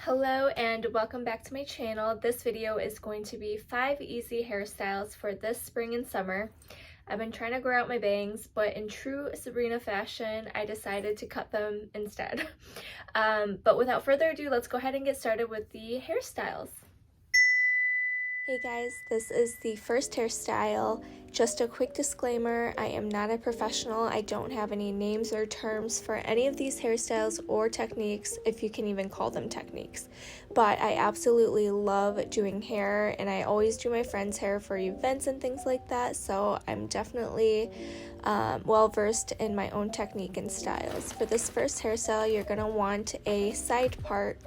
Hello and welcome back to my channel. This video is going to be 5 easy hairstyles for this spring and summer. I've been trying to grow out my bangs, but in true Sabrina fashion, I decided to cut them instead. But without further ado, let's go ahead and get started with the hairstyles. Hey guys, this is the first hairstyle. Just a quick disclaimer, I am not a professional. I don't have any names or terms for any of these hairstyles or techniques, if you can even call them techniques. But I absolutely love doing hair, and I always do my friends' hair for events and things like that, so I'm definitely well versed in my own technique and styles. For this first hairstyle, you're going to want a side part.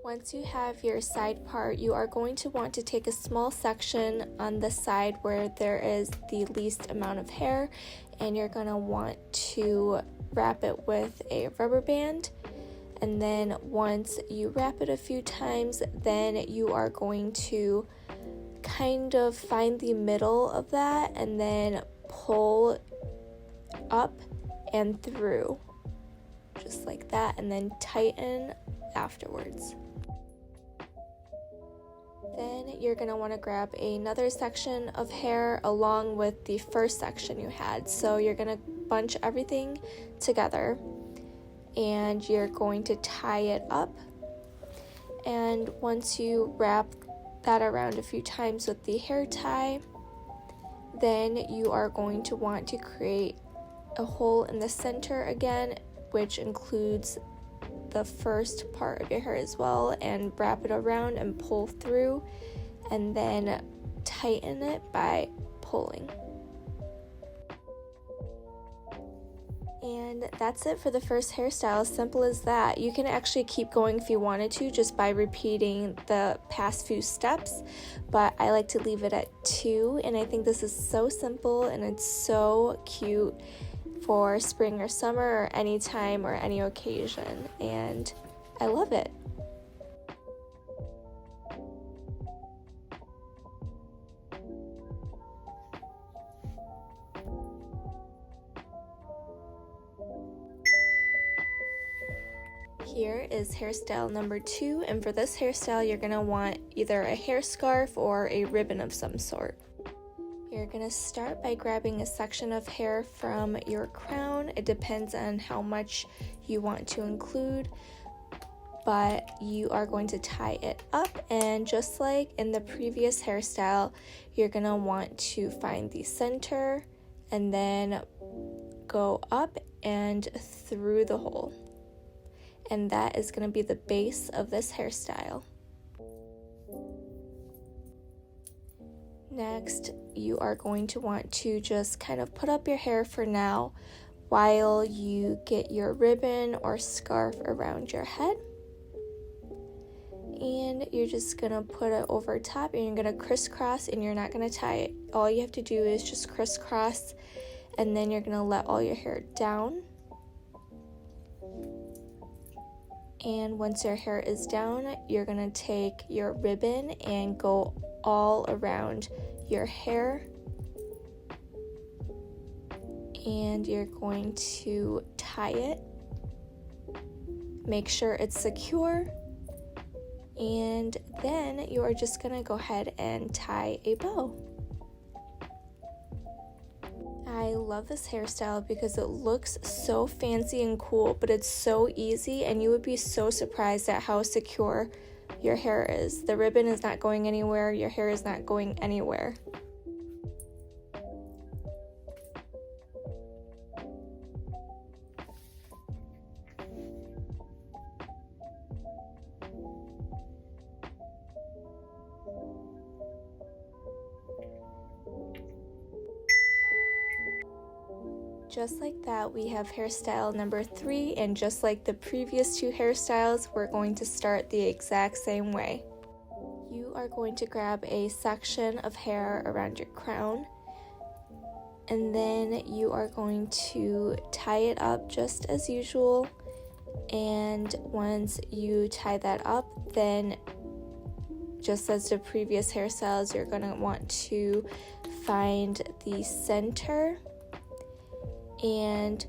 Once you have your side part, you are going to want to take a small section on the side where there is the least amount of hair, and you're going to want to wrap it with a rubber band. And then once you wrap it a few times, then you are going to kind of find the middle of that and then pull up and through, just like that, and then tighten afterwards. Then you're going to want to grab another section of hair along with the first section you had. So you're going to bunch everything together and you're going to tie it up. And once you wrap that around a few times with the hair tie, then you are going to want to create a hole in the center again, which includes the first part of your hair as well, and wrap it around and pull through, and then tighten it by pulling. And that's it for the first hairstyle. As simple as that. You can actually keep going if you wanted to, just by repeating the past few steps, but I like to leave it at 2, and I think this is so simple and it's so cute for spring or summer or any time or any occasion, and I love it. Here is hairstyle number 2, and for this hairstyle you're going to want either a hair scarf or a ribbon of some sort. You're going to start by grabbing a section of hair from your crown. It depends on how much you want to include, but you are going to tie it up, and just like in the previous hairstyle, you're going to want to find the center and then go up and through the hole. And that is going to be the base of this hairstyle. Next, you are going to want to just kind of put up your hair for now while you get your ribbon or scarf around your head. And you're just going to put it over top, and you're going to crisscross, and you're not going to tie it. All you have to do is just crisscross, and then you're going to let all your hair down. And once your hair is down, you're going to take your ribbon and go all around your hair, and you're going to tie it. Make sure it's secure, and then you are just going to go ahead and tie a bow. I love this hairstyle because it looks so fancy and cool, but it's so easy, and you would be so surprised at how secure your hair is. The ribbon is not going anywhere, your hair is not going anywhere. Just like that, we have hairstyle number 3, and just like the previous 2 hairstyles, we're going to start the exact same way. You are going to grab a section of hair around your crown, and then you are going to tie it up just as usual, and once you tie that up, then just as the previous hairstyles, you're going to want to find the center and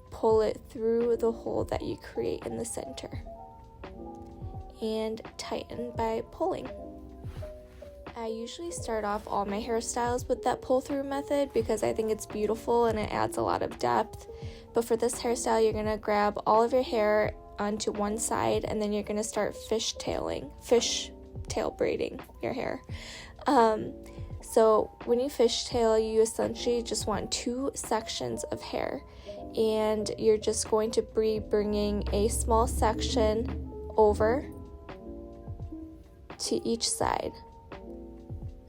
pull it through the hole that you create in the center and tighten by pulling. I usually start off all my hairstyles with that pull through method because I think it's beautiful and it adds a lot of depth. But for this hairstyle, you're going to grab all of your hair onto one side and then you're going to start fishtail braiding your hair. So when you fishtail, you essentially just want 2 sections of hair, and you're just going to be bringing a small section over to each side.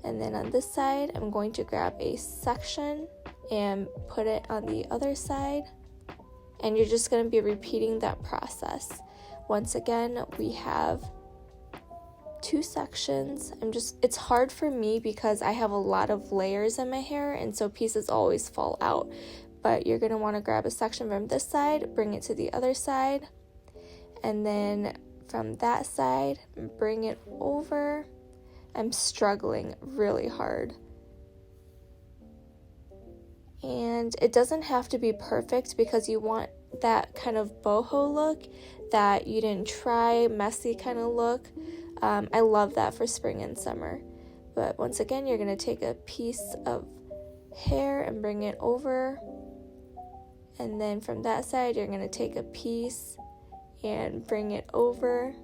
And then on this side, I'm going to grab a section and put it on the other side. And you're just going to be repeating that process. Once again, we have 2 sections. It's hard for me because I have a lot of layers in my hair, and so pieces always fall out. But you're going to want to grab a section from this side, bring it to the other side, and then from that side, bring it over. I'm struggling really hard. And it doesn't have to be perfect because you want that kind of boho look, that you didn't try, messy kind of look. I love that for spring and summer. But once again, you're going to take a piece of hair and bring it over. And then from that side, you're going to take a piece and bring it over.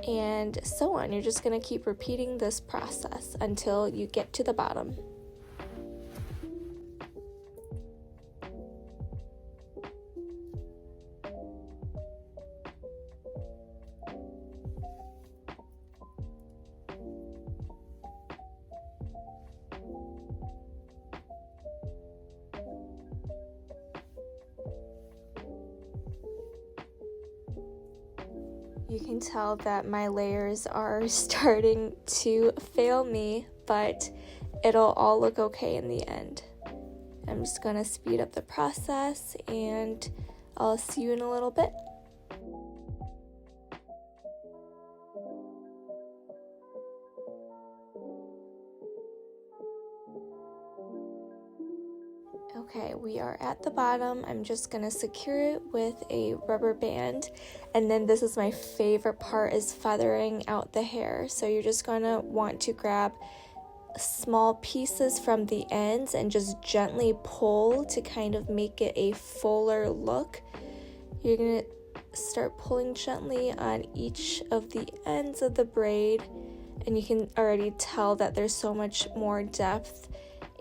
And so on. You're just going to keep repeating this process until you get to the bottom. You can tell that my layers are starting to fail me, but it'll all look okay in the end. I'm just going to speed up the process and I'll see you in a little bit. Okay, we are at the bottom. I'm just going to secure it with a rubber band. And then this is my favorite part, is feathering out the hair. So you're just going to want to grab small pieces from the ends and just gently pull to kind of make it a fuller look. You're going to start pulling gently on each of the ends of the braid. And you can already tell that there's so much more depth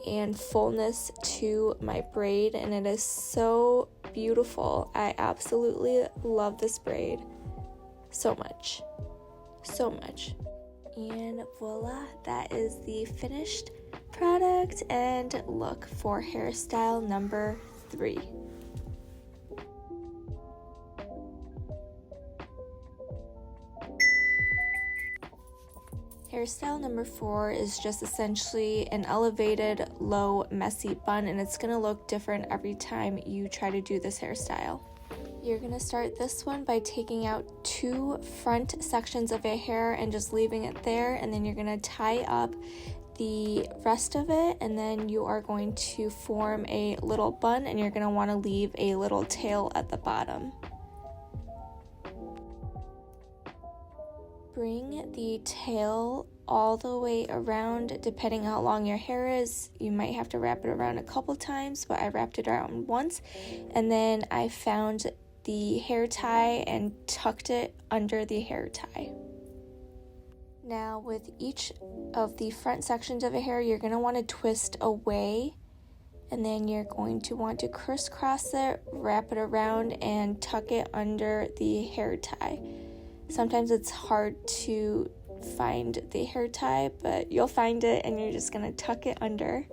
and fullness to my braid, and it is so beautiful. I absolutely love this braid so much. And voila, that is the finished product and look for hairstyle number 3. Hairstyle number 4 is just essentially an elevated, low, messy bun, and it's going to look different every time you try to do this hairstyle. You're going to start this one by taking out 2 front sections of your hair and just leaving it there, and then you're going to tie up the rest of it, and then you are going to form a little bun, and you're going to want to leave a little tail at the bottom. Bring the tail all the way around. Depending on how long your hair is, you might have to wrap it around a couple times, but I wrapped it around once, and then I found the hair tie and tucked it under the hair tie. Now with each of the front sections of your hair, you're going to want to twist away, and then you're going to want to crisscross it, wrap it around, and tuck it under the hair tie. Sometimes it's hard to find the hair tie, but you'll find it, and you're just going to tuck it under.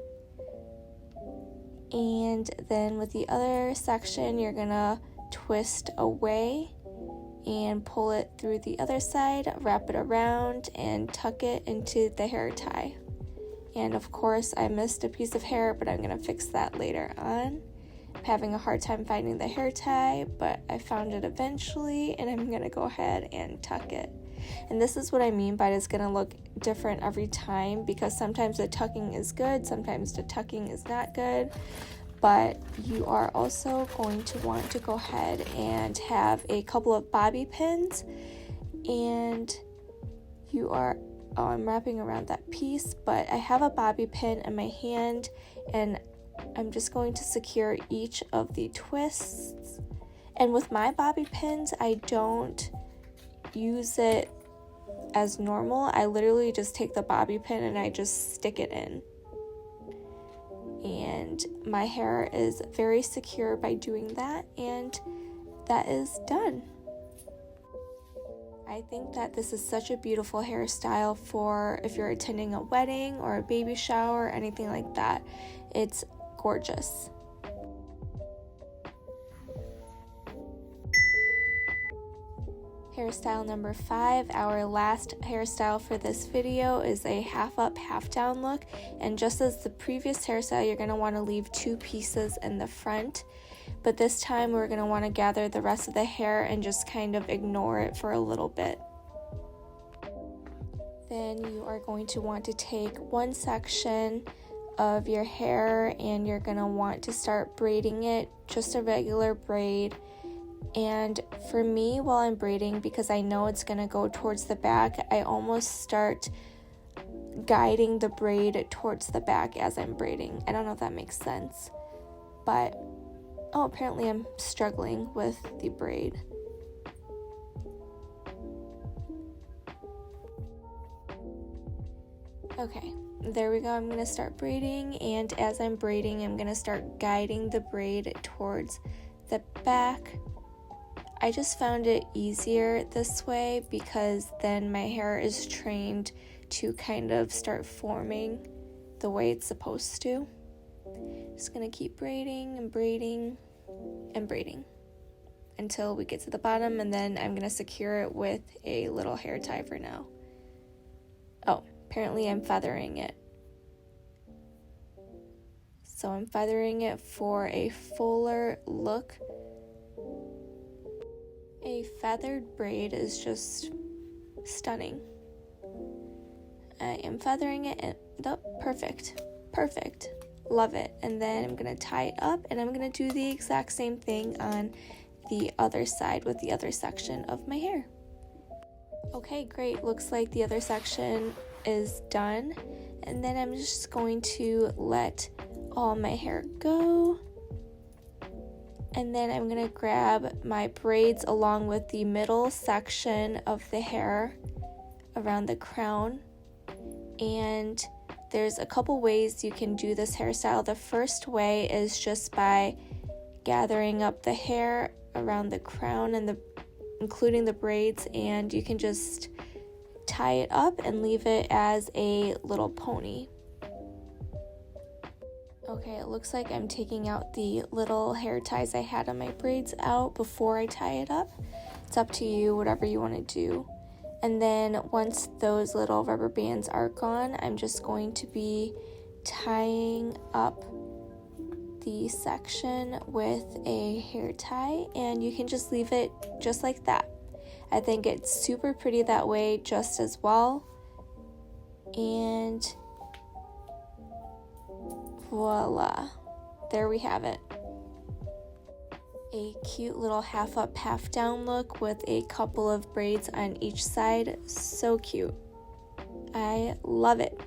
And then with the other section, you're going to twist away and pull it through the other side, wrap it around, and tuck it into the hair tie. And of course, I missed a piece of hair, but I'm going to fix that later on. I'm having a hard time finding the hair tie, but I found it eventually, and I'm going to go ahead and tuck it. And this is what I mean by it's going to look different every time, because sometimes the tucking is good, sometimes the tucking is not good. But you are also going to want to go ahead and have a couple of bobby pins, and I'm wrapping around that piece, but I have a bobby pin in my hand, and I'm just going to secure each of the twists. And with my bobby pins, I don't use it as normal. I literally just take the bobby pin and I just stick it in. And my hair is very secure by doing that, and that is done. I think that this is such a beautiful hairstyle for if you're attending a wedding or a baby shower or anything like that. It's gorgeous. Hairstyle number 5, our last hairstyle for this video, is a half up, half down look. And just as the previous hairstyle, you're going to want to leave 2 pieces in the front. But this time we're going to want to gather the rest of the hair and just kind of ignore it for a little bit. Then you are going to want to take one section of your hair and you're going to want to start braiding it, just a regular braid. And for me, while I'm braiding, because I know it's going to go towards the back, I almost start guiding the braid towards the back as I'm braiding. I don't know if that makes sense, but apparently I'm struggling with the braid. Okay, there we go. I'm going to start braiding, and as I'm braiding, I'm going to start guiding the braid towards the back. I just found it easier this way because then my hair is trained to kind of start forming the way it's supposed to. Just gonna keep braiding and braiding and braiding until we get to the bottom, and then I'm gonna secure it with a little hair tie for now. Oh, apparently I'm feathering it. So I'm feathering it for a fuller look. A feathered braid is just stunning. I am feathering it and perfect. Love it. And then I'm going to tie it up, and I'm going to do the exact same thing on the other side with the other section of my hair. Okay, great. Looks like the other section is done. And then I'm just going to let all my hair go. And then I'm going to grab my braids along with the middle section of the hair around the crown. And there's a couple ways you can do this hairstyle. The first way is just by gathering up the hair around the crown and including the braids, and you can just tie it up and leave it as a little pony. Okay, it looks like I'm taking out the little hair ties I had on my braids out before I tie it up. It's up to you, whatever you want to do. And then once those little rubber bands are gone, I'm just going to be tying up the section with a hair tie, and you can just leave it just like that. I think it's super pretty that way just as well. And voila, there we have it. A cute little half up, half down look with a couple of braids on each side. So cute. I love it.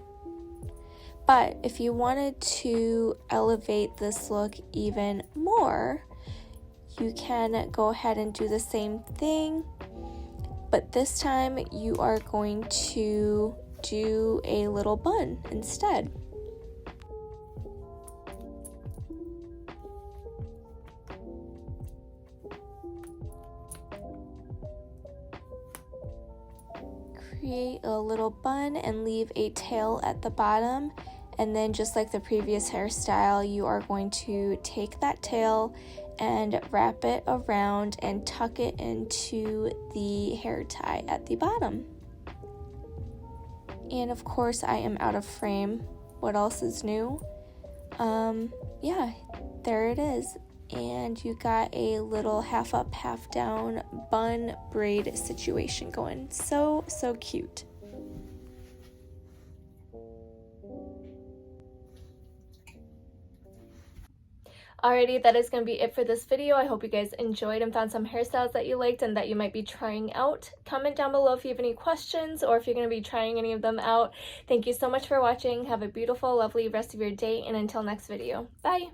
But if you wanted to elevate this look even more, you can go ahead and do the same thing. But this time you are going to do a little bun instead. Create a little bun and leave a tail at the bottom, and then just like the previous hairstyle, you are going to take that tail and wrap it around and tuck it into the hair tie at the bottom. And of course I am out of frame. What else is new? Yeah, there it is. and you got a little half up, half down bun braid situation going. So cute. Alrighty, that is going to be it for this video. I hope you guys enjoyed and found some hairstyles that you liked and that you might be trying out. Comment down below if you have any questions or if you're going to be trying any of them out. Thank you so much for watching. Have a beautiful, lovely rest of your day, and until next video. Bye!